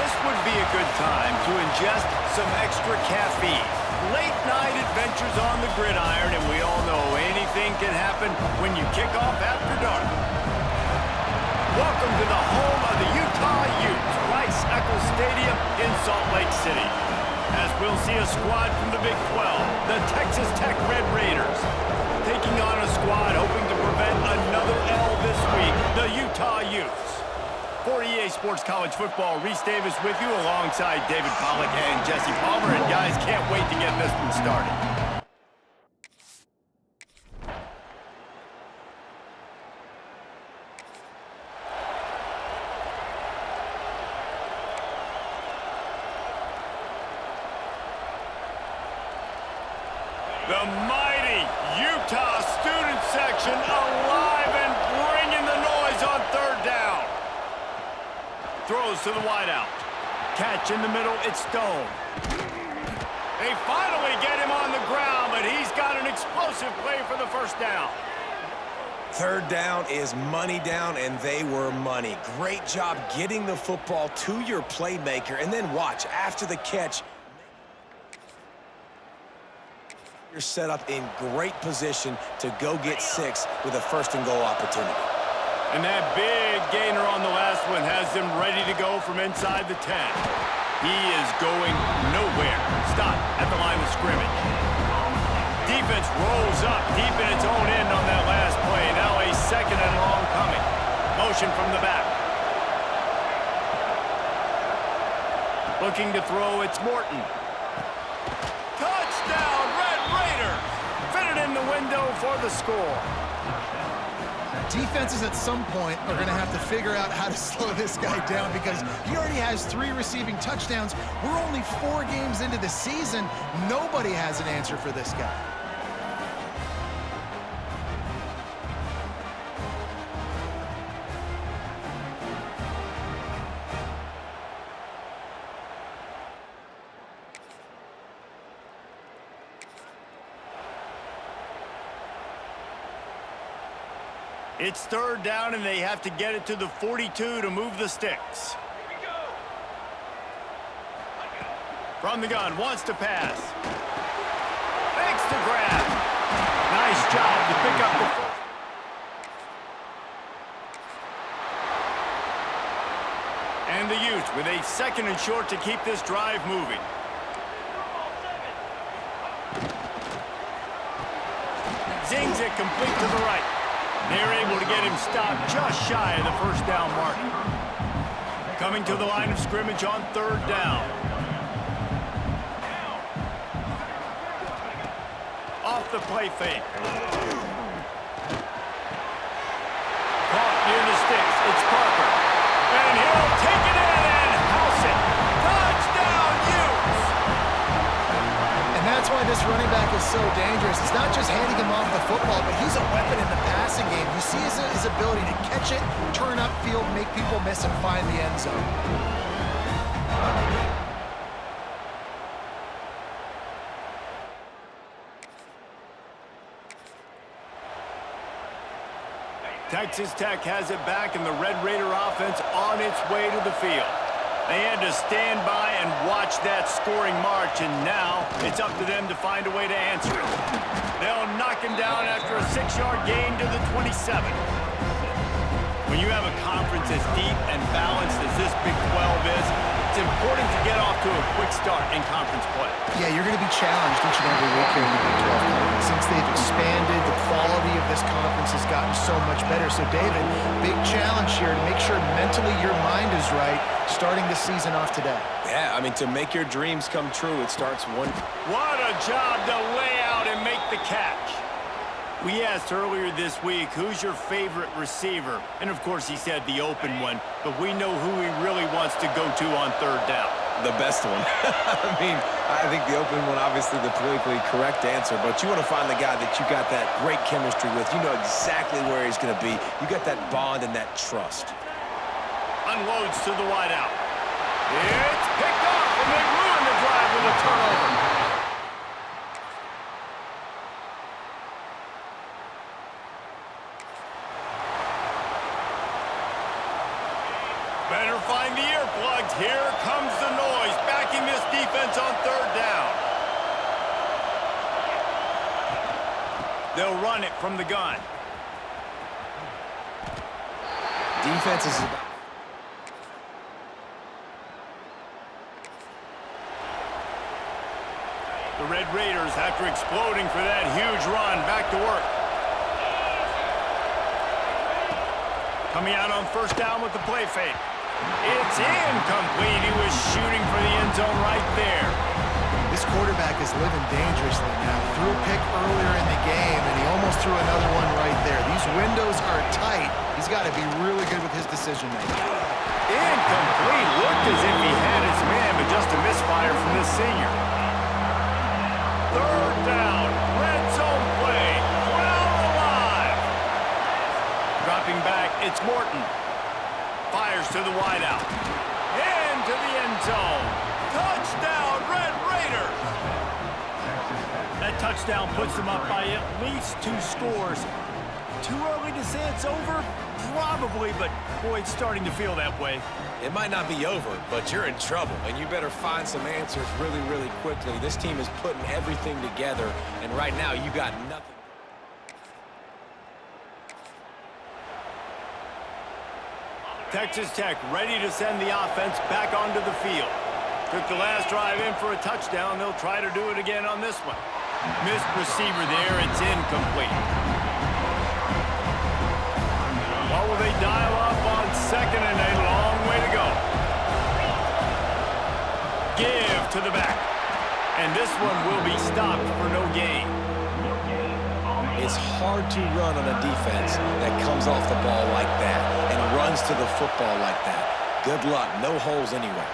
This would be a good time to ingest some extra caffeine. Late night adventures on the gridiron, and we all know anything can happen when you kick off after dark. Welcome to the home of the Utah Utes, Rice-Eccles Stadium in Salt Lake City. As we'll see a squad from the Big 12, the Texas Tech Red Raiders, taking on a squad hoping to prevent another L this week, the Utah Utes. For EA Sports College Football, Reese Davis with you alongside David Pollack and Jesse Palmer. And guys, can't wait to get this one started. The mighty Utah student section alive and bringing the noise on third down. Throws to the wideout. Catch in the middle, it's Stone. They finally get him on the ground, but he's got an explosive play for the first down. Third down is money down, and they were money. Great job getting the football to your playmaker, and then watch, after the catch, you're set up in great position to go get 6 with a first-and-goal opportunity. And that big gainer on the last one has them ready to go from inside the 10. He is going nowhere. Stop at the line of scrimmage. Defense rolls up deep in its own end on that last play. Now a second and long coming. Motion from the back. Looking to throw, it's Morton. Touchdown, Red Raiders! Fit it in the window for the score. Defenses at some point are going to have to figure out how to slow this guy down because he already has 3 receiving touchdowns. We're only 4 games into the season. Nobody has an answer for this guy. It's third down, and they have to get it to the 42 to move the sticks. From the gun, wants to pass. Makes the grab. Nice job to pick up the first. And the Utes with a second and short to keep this drive moving. Zings it complete to the right. They're able to get him stopped just shy of the first down mark. Coming to the line of scrimmage on third down. Off the play fake. Caught near the sticks. It's Parker. And he'll take it in and house it. Touchdown, Utes! And that's why this running back is so dangerous. It's not just handing him off the football, but he's a weapon in the passing game. You see his ability to catch it, turn upfield, make people miss, and find the end zone. Texas Tech has it back, and the Red Raider offense on its way to the field. They had to stand by and watch that scoring march, and now it's up to them to find a way to answer it. They'll knock him down after a 6-yard gain to the 27. When you have a conference as deep and balanced as this Big 12 is, it's important to get off to a quick start in conference play. Yeah, you're going to be challenged each and every week here in the Big 12 conference. Since they've expanded, the quality of this conference has gotten so much better. So, David, big challenge here to make sure mentally your mind is right starting the season off today. Yeah, I mean, to make your dreams come true, it starts one. What a job to lay out and make the catch. We asked earlier this week, who's your favorite receiver? And, of course, he said the open one, but we know who he really wants to go to on third down. The best one. I mean, I think the open one, obviously the politically correct answer, but you want to find the guy that you got that great chemistry with. You know exactly where he's going to be. You got that bond and that trust. Unloads to the wideout. It's picked off, and they ruin the drive with a turnover. Better find the airplay. Suggs, here comes the noise, backing this defense on third down. They'll run it from the gun. Defense is about... The Red Raiders, after exploding for that huge run, back to work. Coming out on first down with the play fake. It's incomplete. He was shooting for the end zone right there. This quarterback is living dangerously now. Threw a pick earlier in the game, and he almost threw another one right there. These windows are tight. He's got to be really good with his decision-making. Incomplete. Looked as if he had his man, but just a misfire from this senior. Third down. Red zone play. Crowd alive. Dropping back, it's Morton. Fires to the wideout. Into the end zone. Touchdown, Red Raiders! That touchdown puts them up by at least 2 scores. Too early to say it's over? Probably, but boy, it's starting to feel that way. It might not be over, but you're in trouble, and you better find some answers really, really quickly. This team is putting everything together, and right now you got nothing. Texas Tech ready to send the offense back onto the field. Took the last drive in for a touchdown. They'll try to do it again on this one. Missed receiver there. It's incomplete. What will they dial up on second and a long way to go? Give to the back. And this one will be stopped for no gain. It's hard to run on a defense that comes off the ball like that and runs to the football like that. Good luck. No holes anywhere.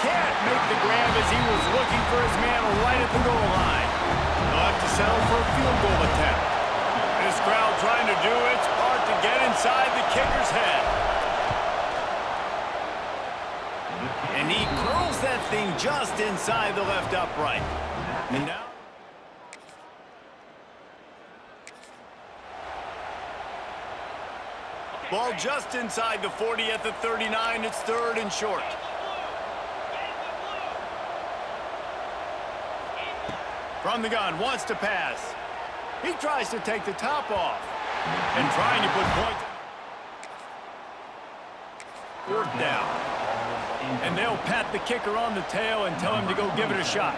Can't make the grab as he was looking for his man right at the goal line. They'll have to settle for a field goal attempt. This crowd trying to do its part to get inside the kicker's head. And he curls that thing just inside the left upright. And now... ball just inside the 40 at the 39. It's third and short. From the gun, wants to pass. He tries to take the top off. And trying to put points. Fourth down. And they'll pat the kicker on the tail and tell him to go give it a shot.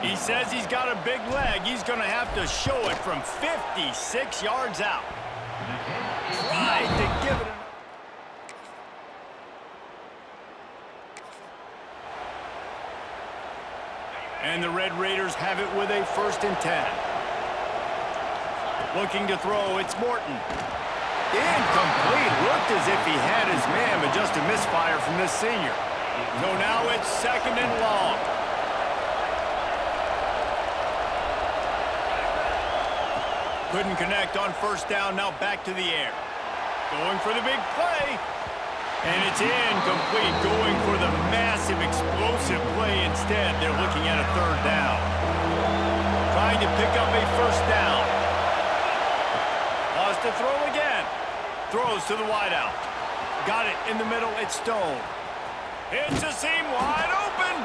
He says he's got a big leg. He's going to have to show it from 56 yards out. Tried to give it a... And the Red Raiders have it with a 1st and 10. Looking to throw, it's Morton. Incomplete. Looked as if he had his man, but just a misfire from this senior. So now it's 2nd and long. Couldn't connect on first down, now back to the air. Going for the big play. And it's incomplete, going for the massive, explosive play instead. They're looking at a 3rd down. Trying to pick up a 1st down. Lost to throw again. Throws to the wideout. Got it in the middle, it's Stone. It's a seam wide open.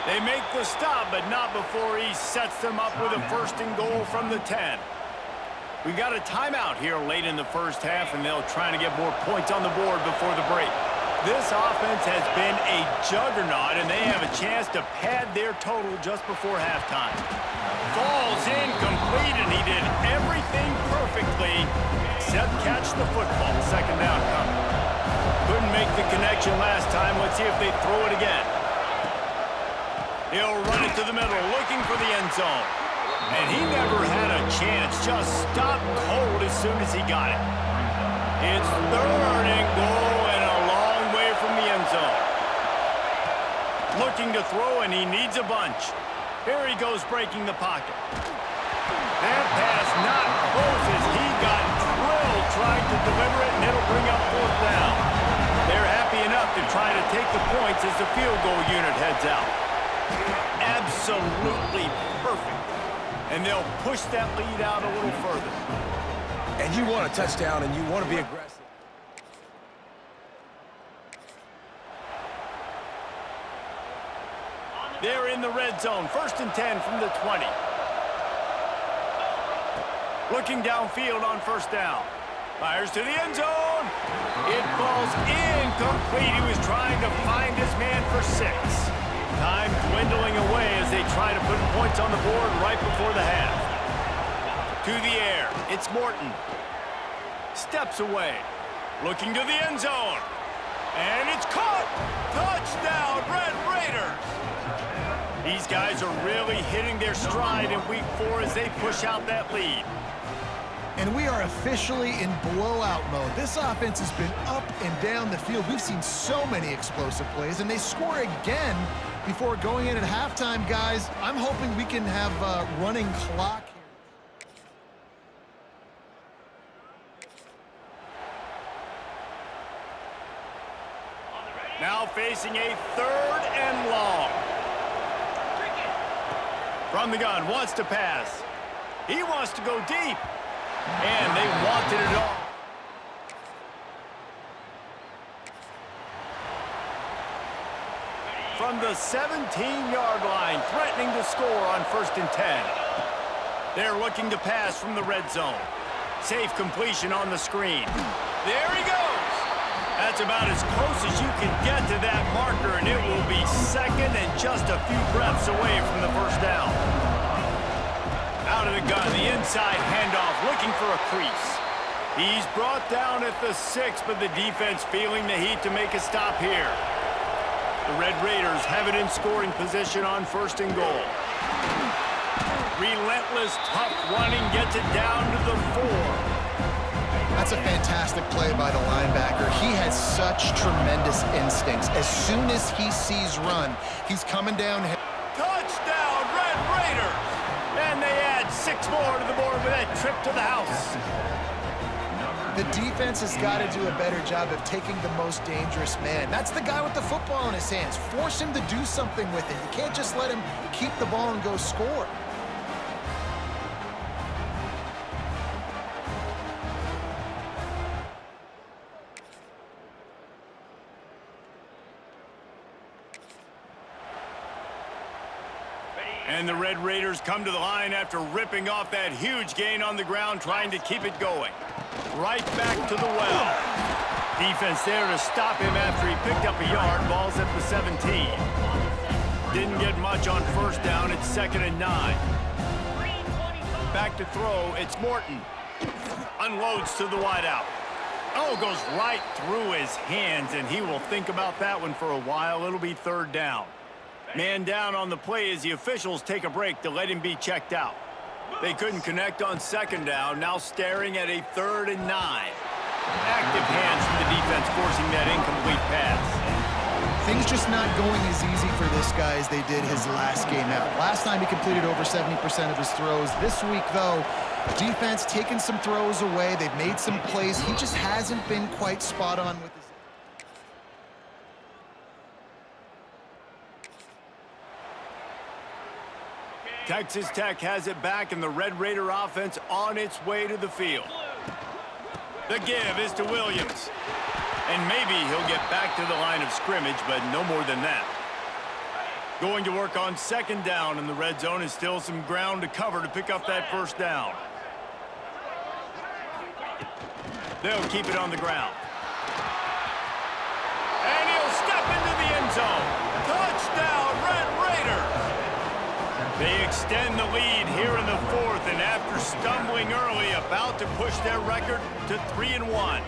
They make the stop, but not before he sets them up with a 1st and goal from the 10. We got a timeout here late in the first half, and they'll try to get more points on the board before the break. This offense has been a juggernaut, and they have a chance to pad their total just before halftime. Falls incomplete, and he did everything perfectly except catch the football. 2nd down coming. Couldn't make the connection last time. Let's see if they throw it again. He'll run it to the middle, looking for the end zone. And he never had a chance, just stopped cold as soon as he got it. It's 3rd and goal and a long way from the end zone. Looking to throw, and he needs a bunch. Here he goes breaking the pocket. That pass not close as he got drilled trying to deliver it, and it'll bring up 4th down. They're happy enough to try to take the points as the field goal unit heads out. Absolutely perfect. And they'll push that lead out a little further. And you want a touchdown, and you want to be aggressive. They're in the red zone. 1st and 10 from the 20. Looking downfield on 1st down. Fires to the end zone. It falls incomplete. He was trying to find his man for 6. Time dwindling away as they try to put points on the board right before the half. To the air. It's Morton. Steps away. Looking to the end zone. And it's caught. Touchdown, Red Raiders. These guys are really hitting their stride in week 4 as they push out that lead. And we are officially in blowout mode. This offense has been up and down the field. We've seen so many explosive plays, and they score again before going in at halftime, guys. I'm hoping we can have a running clock here. Now facing a 3rd and long. From the gun, wants to pass. He wants to go deep. And they wanted it all. From the 17-yard line, threatening to score on 1st and 10. They're looking to pass from the red zone. Safe completion on the screen. There he goes. That's about as close as you can get to that marker, and it will be 2nd and just a few breaths away from the 1st down. Out of the gun, the inside handoff, looking for a crease. He's brought down at the 6, but the defense feeling the heat to make a stop here. The Red Raiders have it in scoring position on 1st and goal. Relentless, tough running gets it down to the 4. That's a fantastic play by the linebacker. He has such tremendous instincts. As soon as he sees run, he's coming down. Touchdown, Red Raiders! And they add 6 more to the board with that trip to the house. The defense has got to do a better job of taking the most dangerous man. That's the guy with the football in his hands. Force him to do something with it. You can't just let him keep the ball and go score. And the Red Raiders come to the line after ripping off that huge gain on the ground, trying to keep it going. Right back to the well. Defense there to stop him after he picked up a yard. Ball's at the 17. Didn't get much on 1st down. It's 2nd and 9. Back to throw. It's Morton. Unloads to the wideout. Oh, goes right through his hands, and he will think about that one for a while. It'll be 3rd down. Man down on the play as the officials take a break to let him be checked out. They couldn't connect on 2nd down, now staring at a 3rd and 9. Active hands from the defense forcing that incomplete pass. Things just not going as easy for this guy as they did his last game out. Last time he completed over 70% of his throws. This week, though, defense taking some throws away. They've made some plays. He just hasn't been quite spot on with his... Texas Tech has it back, and the Red Raider offense on its way to the field. The give is to Williams. And maybe he'll get back to the line of scrimmage, but no more than that. Going to work on 2nd down, and the red zone is still some ground to cover to pick up that 1st down. They'll keep it on the ground. And he'll step into the end zone. Touchdown, Red Raiders! They extend the lead here in the 4th, and after stumbling early, about to push their record to 3-1.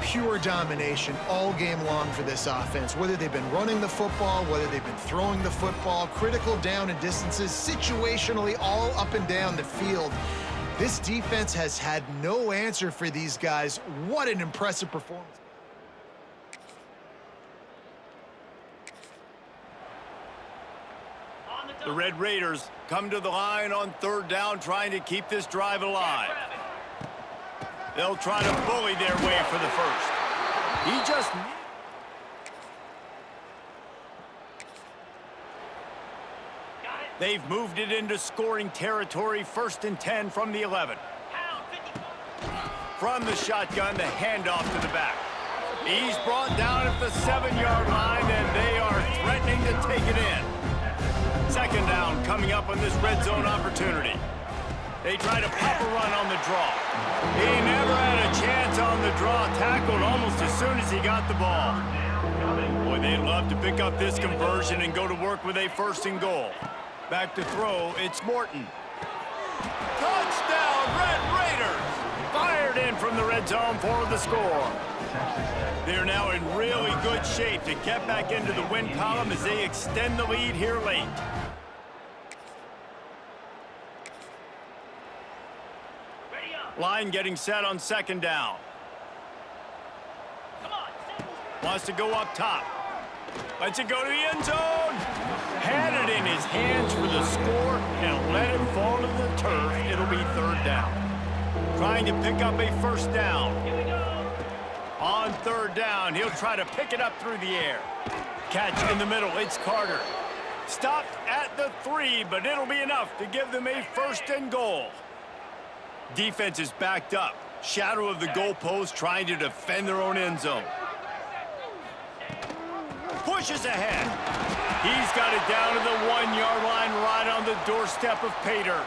Pure domination all game long for this offense. Whether they've been running the football, whether they've been throwing the football, critical down and distances, situationally all up and down the field. This defense has had no answer for these guys. What an impressive performance. The Red Raiders come to the line on 3rd down, trying to keep this drive alive. They'll try to bully their way for the 1st. He just... They've moved it into scoring territory. 1st and 10 from the 11. From the shotgun, the handoff to the back. He's brought down at the 7-yard line, and they are threatening to take it in. Second down coming up on this red zone opportunity. They try to pop a run on the draw. He never had a chance on the draw. Tackled almost as soon as he got the ball. Boy, they'd love to pick up this conversion and go to work with a 1st and goal. Back to throw, it's Morton. Touchdown, Red Raiders! Fired in from the red zone for the score. They're now in really good shape to get back into the win column as they extend the lead here late. Line getting set on 2nd down. Wants to go up top. Lets it go to the end zone. Had it in his hands for the score and let it fall to the turf. It'll be 3rd down. Trying to pick up a 1st down. On 3rd down, he'll try to pick it up through the air. Catch in the middle, it's Carter. Stopped at the 3, but it'll be enough to give them a 1st and goal. Defense is backed up. Shadow of the goalpost trying to defend their own end zone. Pushes ahead. He's got it down to the 1-yard line right on the doorstep of Pater.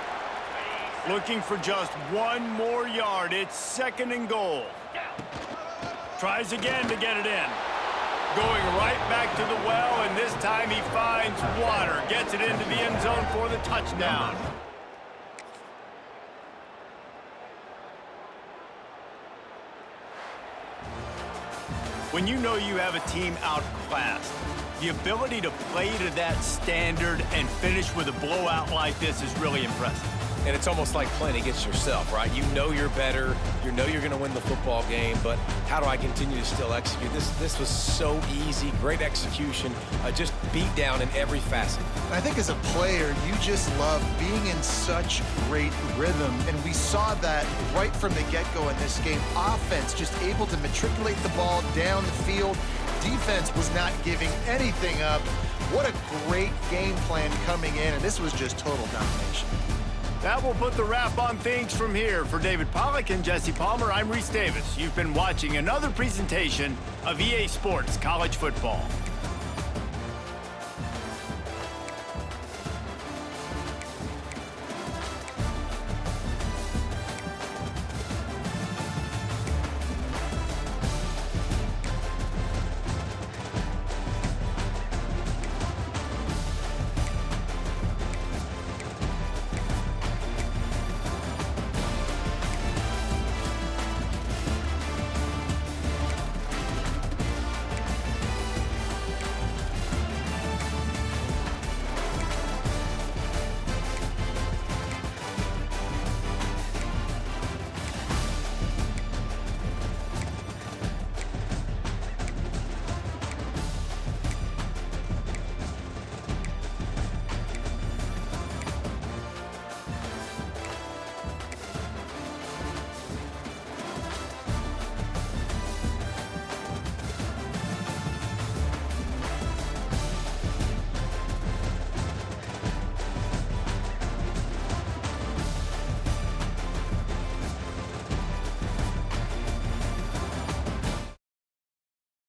Looking for just 1 more yard. It's 2nd and goal. Tries again to get it in. Going right back to the well, and this time he finds water. Gets it into the end zone for the touchdown. When you know you have a team outclassed, the ability to play to that standard and finish with a blowout like this is really impressive. And it's almost like playing against yourself, right? You know you're better. You know you're going to win the football game, but how do I continue to still execute? This was so easy. Great execution. Just beat down in every facet. I think as a player, you just love being in such great rhythm, and we saw that right from the get-go in this game. Offense just able to matriculate the ball down the field. Defense was not giving anything up. What a great game plan coming in, and this was just total domination. That will put the wrap on things from here. For David Pollack and Jesse Palmer, I'm Reese Davis. You've been watching another presentation of EA Sports College Football.